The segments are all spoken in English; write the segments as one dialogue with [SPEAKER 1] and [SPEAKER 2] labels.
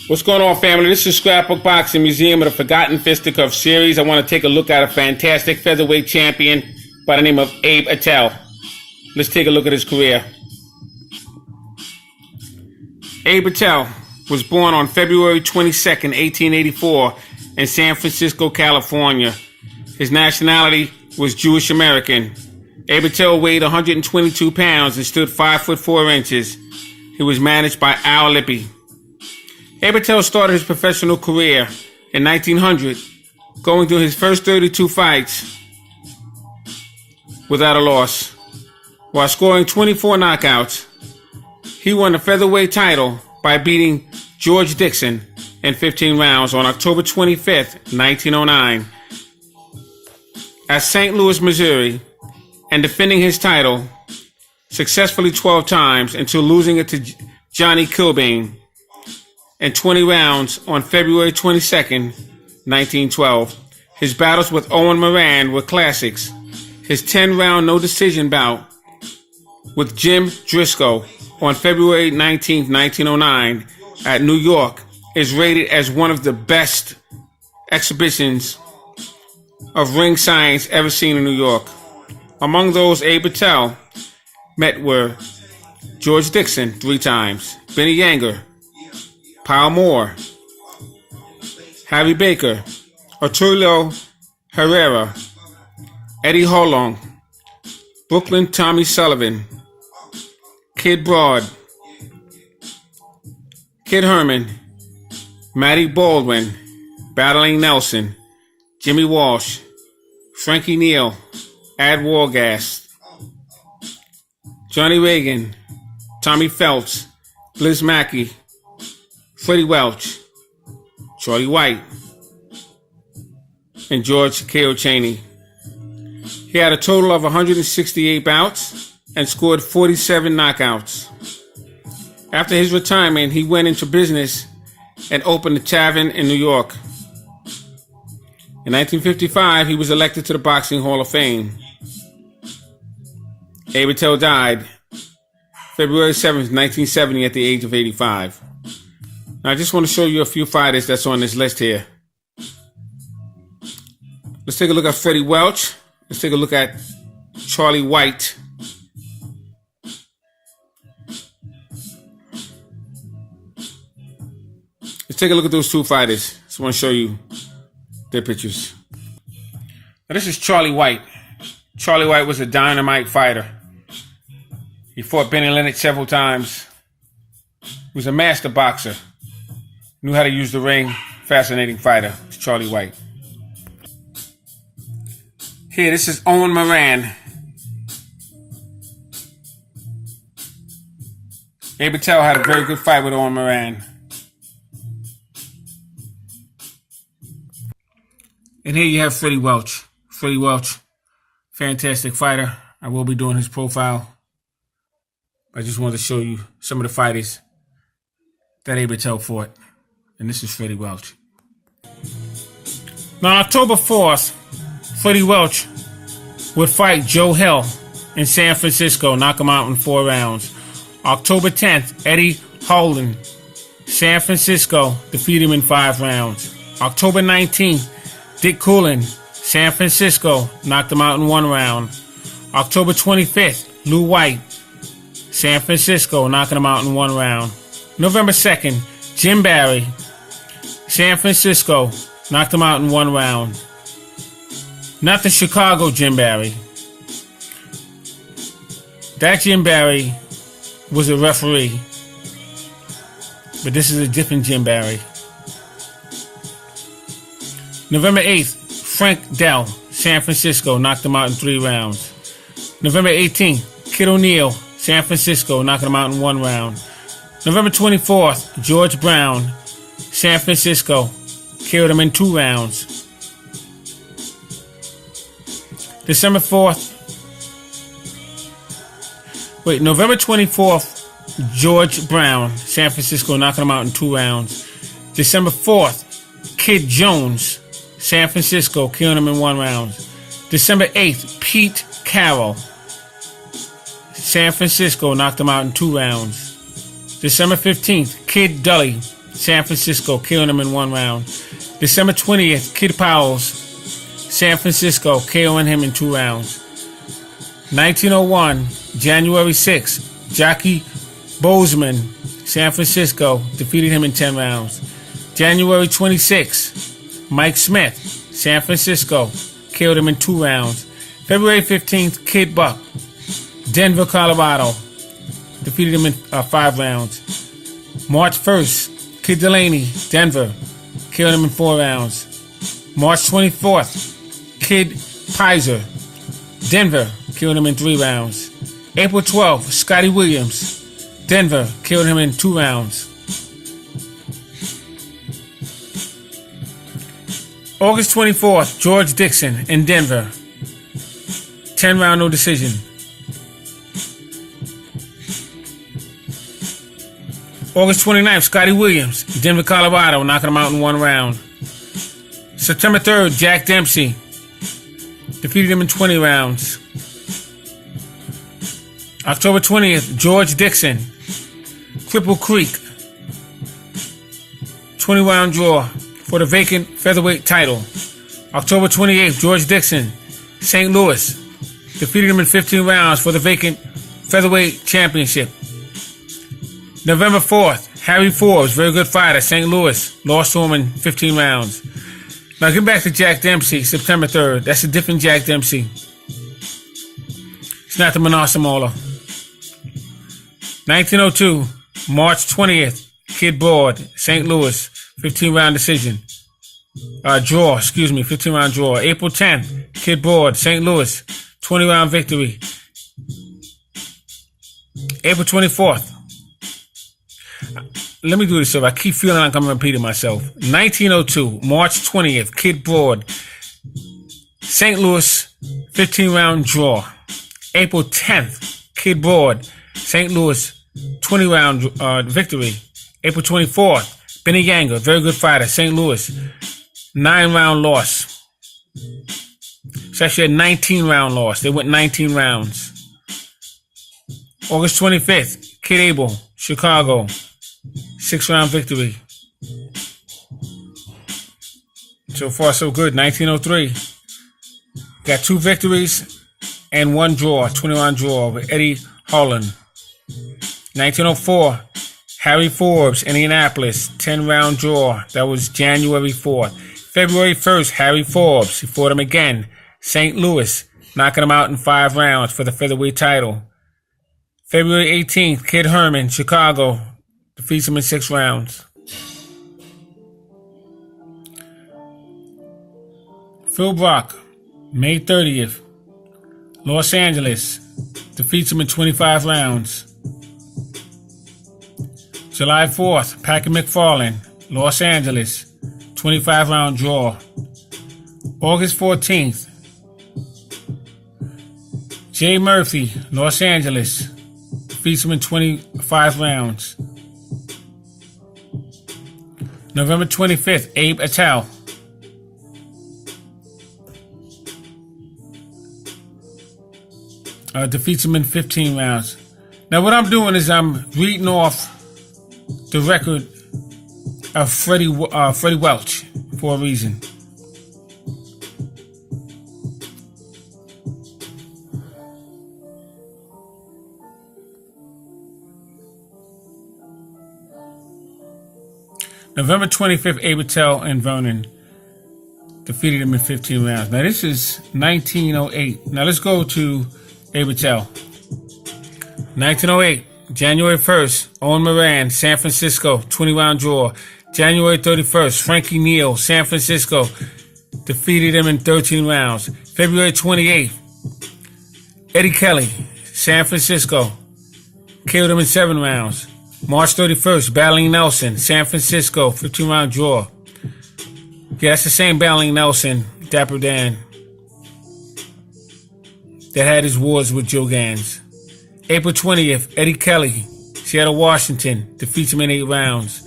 [SPEAKER 1] What's going on, family? This is Scrapbook Boxing, Museum of the Forgotten Fisticuffs series. I want to take a look at a fantastic featherweight champion by the name of Abe Attell. Let's take a look at his career. Abe Attell was born on February 22nd, 1884 in San Francisco, California. His nationality was Jewish American. Abe Attell weighed 122 pounds and stood 5 foot 4 inches. He was managed by Al Lippy. Abe Attell started his professional career in 1900, going through his first 32 fights without a loss, while scoring 24 knockouts. He won the featherweight title by beating George Dixon in 15 rounds on October 25th, 1909, at St. Louis, Missouri, and defending his title successfully 12 times until losing it to Johnny Kilbane in 20 rounds on February 22nd, 1912. His battles with Owen Moran were classics. His 10-round no-decision bout with Jim Driscoll on February 19, 1909 at New York is rated as one of the best exhibitions of ring science ever seen in New York. Among those Abe Attell met were George Dixon 3 times, Benny Yanger, Paul Moore, Harry Baker, Arturo Herrera, Eddie Holong, Brooklyn Tommy Sullivan, Kid Broad, Kid Herman, Matty Baldwin, Battling Nelson, Jimmy Walsh, Frankie Neal, Ad Wargast, Johnny Reagan, Tommy Phelps, Bliss Mackey, Freddie Welch, Charlie White, and George K.O. Cheney. He had a total of 168 bouts and scored 47 knockouts. After his retirement, he went into business and opened a tavern in New York. In 1955, he was elected to the Boxing Hall of Fame. Abe Attell died February 7th, 1970 at the age of 85. Now, I just want to show you a few fighters that's on this list here. Let's take a look at Freddie Welch. Let's take a look at Charlie White. Let's take a look at those 2 fighters. Just want to show you their pictures. Now, this is Charlie White. Charlie White was a dynamite fighter. He fought Benny Lennox several times. He was a master boxer. Knew how to use the ring. Fascinating fighter. It's Charlie White. Here, this is Owen Moran. Abe Attell had a very good fight with Owen Moran. And here you have Freddie Welch. Freddie Welch, fantastic fighter. I will be doing his profile. I just wanted to show you some of the fighters that Abe Attell fought. And this is Freddie Welch. Now, on October 4th, Freddie Welch would fight Joe Hill in San Francisco, knock him out in 4 rounds. October 10th, Eddie Holden, San Francisco, defeat him in 5 rounds. October 19th, Dick Coolin, San Francisco, knocked him out in 1 round. October 25th, Lou White, San Francisco, knocking him out in 1 round. November 2nd, Jim Barry, San Francisco, knocked him out in 1 round. Not the Chicago Jim Barry. That Jim Barry was a referee. But this is a different Jim Barry. November 8th, Frank Dell, San Francisco, knocked him out in 3 rounds. November 18th, Kid O'Neill, San Francisco, knocking him out in 1 round. November 24th, George Brown, San Francisco, killed him in 2 rounds. November 24th, George Brown, San Francisco, knocking him out in 2 rounds. December 4th, Kid Jones, San Francisco, killing him in 1 round. December 8th, Pete Carroll, San Francisco, knocked him out in 2 rounds. December 15th, Kid Dully, San Francisco, killing him in 1 round. December 20th, Kid Powell's, San Francisco, KOing him in 2 rounds. 1901, January 6th, Jockey Bozeman, San Francisco, defeated him in 10 rounds. January 26th, Mike Smith, San Francisco, killed him in 2 rounds. February 15th, Kid Buck, Denver, Colorado, defeated him in 5 rounds. March 1st, Kid Delaney, Denver, killed him in 4 rounds. March 24th, Kid Pizer, Denver, killed him in 3 rounds. April 12th, Scotty Williams, Denver, killed him in 2 rounds. August 24th, George Dixon in Denver, 10-round no decision. August 29th, Scotty Williams, Denver, Colorado, knocking him out in 1 round. September 3rd, Jack Dempsey, defeated him in 20 rounds. October 20th, George Dixon, Cripple Creek, 20-round draw for the vacant featherweight title. October 28th, George Dixon, St. Louis, defeated him in 15 rounds for the vacant featherweight championship. November 4th, Harry Forbes, very good fighter, St. Louis, lost to him in 15 rounds. Now get back to Jack Dempsey, September 3rd. That's a different Jack Dempsey. It's not the Manasamola. 1902, March 20th, Kid Broad, St. Louis, 15-round decision. 15-round draw. April 10th, Kid Broad, St. Louis, 20-round victory. April 24th. Let me do this over. I keep feeling like I'm repeating myself. 1902, March 20th, Kid Broad, St. Louis, 15-round draw. April 10th, Kid Broad, St. Louis, 20-round victory. April 24th, Benny Ganger, very good fighter, St. Louis, 9-round loss. It's actually a 19-round loss. They went 19 rounds. August 25th, Kid Abel, Chicago, 6-round victory. So far, so good. 1903. Got 2 victories and 1 draw, 20-round draw with Eddie Holland. 1904, Harry Forbes, Indianapolis, 10-round draw. That was January 4th. February 1st, Harry Forbes. He fought him again. St. Louis, knocking him out in 5 rounds for the featherweight title. February 18th, Kid Herman, Chicago, defeats him in 6 rounds. Phil Brock, May 30th, Los Angeles, defeats him in 25 rounds. July 4th, Packy McFarlane, Los Angeles, 25-round draw. August 14th, Jay Murphy, Los Angeles, defeats him in 25 rounds. November 25th, Abe Attell, defeats him in 15 rounds. Now what I'm doing is I'm reading off the record of Freddie Welch for a reason. November 25th, Abe Attell and Vernon defeated him in 15 rounds. Now this is 1908. Now let's go to Abe Attell. 1908, January 1st, Owen Moran, San Francisco, 20-round draw. January 31st, Frankie Neal, San Francisco, defeated him in 13 rounds. February 28th, Eddie Kelly, San Francisco, killed him in 7 rounds. March 31st, Battling Nelson, San Francisco, 15-round draw. Yeah, that's the same Battling Nelson, Dapper Dan, that had his wars with Joe Gans. April 20th, Eddie Kelly, Seattle, Washington, defeats him in 8 rounds.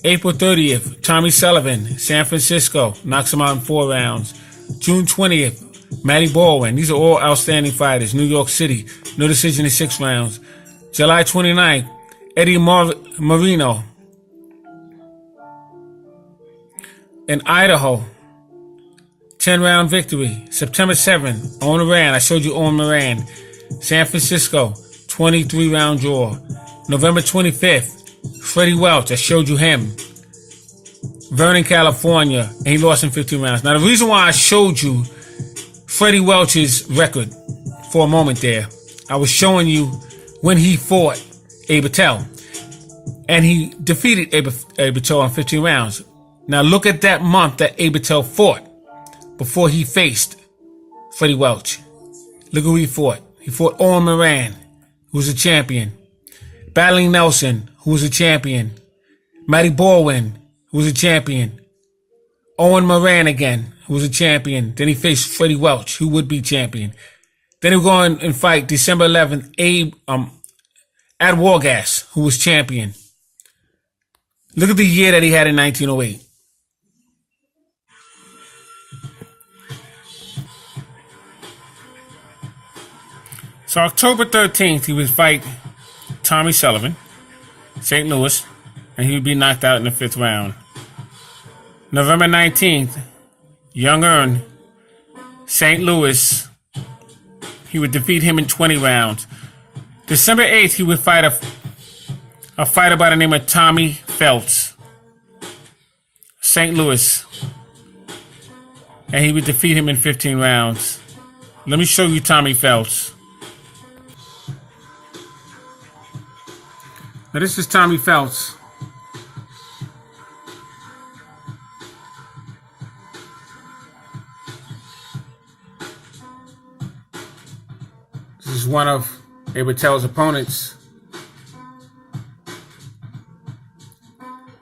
[SPEAKER 1] April 30th, Tommy Sullivan, San Francisco, knocks him out in 4 rounds. June 20th, Matty Baldwin. These are all outstanding fighters. New York City, no decision in 6 rounds. July 29th, Eddie Marino, in Idaho, 10-round victory. September 7th, Owen Moran. I showed you Owen Moran. San Francisco, 23-round draw. November 25th, Freddie Welch. I showed you him. Vernon, California, and he lost in 15 rounds. Now, the reason why I showed you Freddie Welch's record for a moment there, I was showing you when he fought Abe Attell. And he defeated Abe Attell in 15 rounds. Now, look at that month that Abe Attell fought before he faced Freddie Welch. Look who he fought. He fought Owen Moran, who was a champion. Battling Nelson, who was a champion. Matty Baldwin, who was a champion. Owen Moran again, who was a champion. Then he faced Freddie Welch, who would be champion. Then he would go and fight December 11th, at Wargas, who was champion. Look at the year that he had in 1908. So October 13th, he would fight Tommy Sullivan, St. Louis, and he would be knocked out in the 5th round. November 19th, Young Earn, St. Louis, he would defeat him in 20 rounds. December 8th, he would fight a fighter by the name of Tommy Phelps, St. Louis, and he would defeat him in 15 rounds. Let me show you Tommy Phelps. Now this is Tommy Phelps. This is one of Abe Attell's opponents.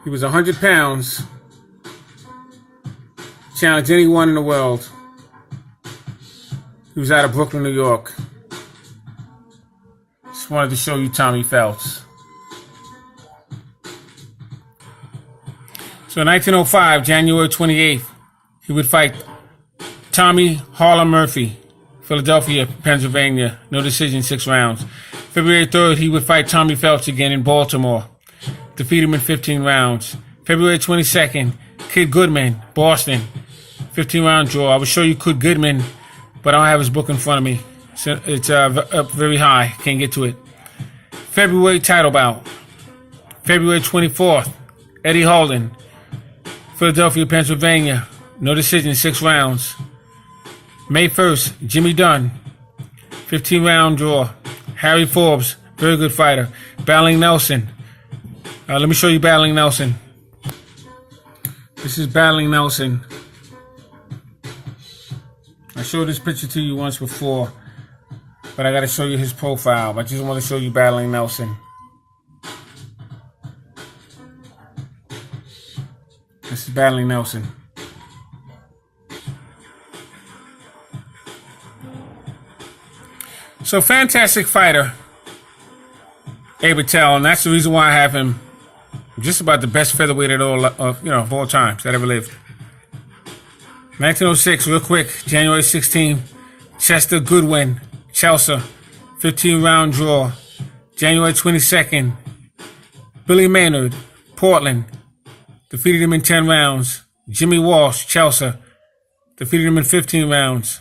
[SPEAKER 1] He was 100 pounds. Challenged anyone in the world. He was out of Brooklyn, New York. Just wanted to show you Phelps. So in 1905, January 28th, he would fight Tommy Harlan Murphy, Philadelphia, Pennsylvania. No decision, 6 rounds. February 3rd, he would fight Tommy Phelps again in Baltimore. Defeat him in 15 rounds. February 22nd, Kid Goodman, Boston. 15-round draw. I will show you Kid Goodman, but I don't have his book in front of me. It's up very high. Can't get to it. February title bout. February 24th, Eddie Holden, Philadelphia, Pennsylvania. No decision, 6 rounds. May 1st, Jimmy Dunn. 15-round draw. Harry Forbes, very good fighter. Battling Nelson. Let me show you Battling Nelson. This is Battling Nelson. I showed this picture to you once before, but I got to show you his profile. I just want to show you Battling Nelson. This is Battling Nelson. So fantastic fighter, Abe Attell, and that's the reason why I have him just about the best featherweight of all times that ever lived. 1906, real quick, January 16th, Chester Goodwin, Chelsea, 15-round draw. January 22nd, Billy Maynard, Portland, defeated him in 10 rounds. Jimmy Walsh, Chelsea, defeated him in 15 rounds.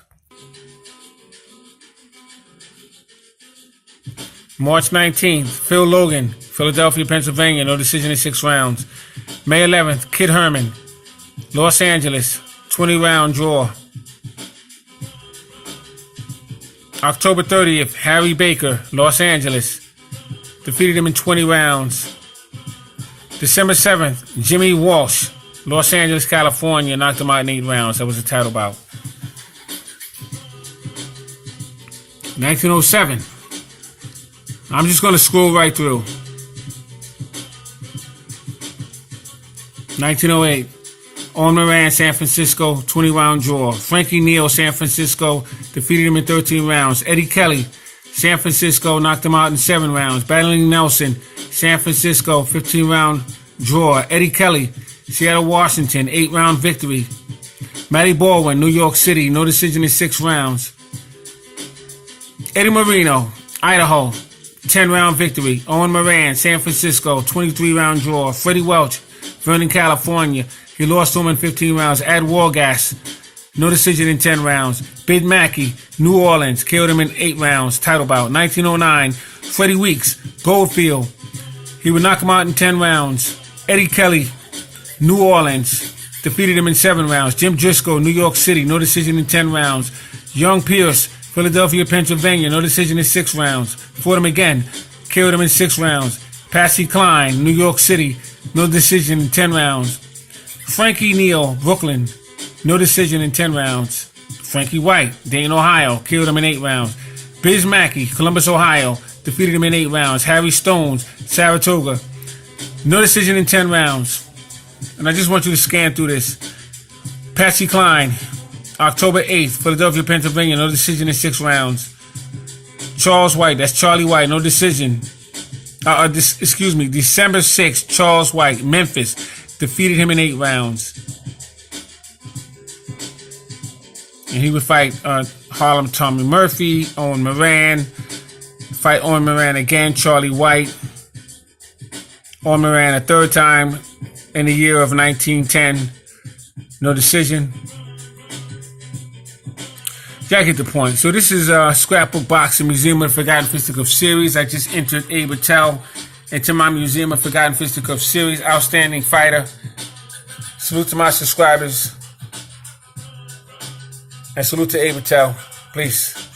[SPEAKER 1] March 19th, Phil Logan, Philadelphia, Pennsylvania, no decision in 6 rounds. May 11th, Kid Herman, Los Angeles, 20-round draw. October 30th, Harry Baker, Los Angeles, defeated him in 20 rounds. December 7th, Jimmy Walsh, Los Angeles, California, knocked him out in 8 rounds. That was a title bout. 1907. I'm just going to scroll right through. 1908. Owen Moran, San Francisco, 20-round draw. Frankie Neal, San Francisco, defeated him in 13 rounds. Eddie Kelly, San Francisco, knocked him out in 7 rounds. Battling Nelson, San Francisco, 15-round draw. Eddie Kelly, Seattle, Washington, 8-round victory. Matty Baldwin, New York City, no decision in 6 rounds. Eddie Marino, Idaho, 10-round victory. Owen Moran, San Francisco, 23-round draw. Freddie Welch, Vernon, California. He lost to him in 15 rounds. Ed Wargas, no decision in 10 rounds. Big Mackey, New Orleans, killed him in 8 rounds. Title bout. 1909, Freddie Weeks, Goldfield. He would knock him out in 10 rounds. Eddie Kelly, New Orleans, defeated him in 7 rounds. Jim Driscoll, New York City, no decision in 10 rounds. Young Pierce, Philadelphia, Pennsylvania, no decision in 6 rounds. Fought him again, killed him in 6 rounds. Patsy Cline, New York City, no decision in 10 rounds. Frankie Neal, Brooklyn, no decision in 10 rounds. Frankie White, Dayton, Ohio, killed him in 8 rounds. Biz Mackey, Columbus, Ohio, defeated him in 8 rounds. Harry Stones, Saratoga, no decision in 10 rounds. And I just want you to scan through this. Patsy Cline, October 8th, Philadelphia, Pennsylvania, no decision in 6 rounds. Charles White, that's Charlie White, no decision. December 6th, Charles White, Memphis, defeated him in 8 rounds. And he would fight Harlem Tommy Murphy, Owen Moran, fight Owen Moran again, Charlie White. Owen Moran a 3rd time in the year of 1910. No decision. Yeah, I get the point. So this is Scrapbook Boxing Museum of the Forgotten Fisticuffs series. I just entered Abe Attell into my Museum of Forgotten Fisticuffs series. Outstanding fighter. Salute to my subscribers. And salute to Abe Attell. Please.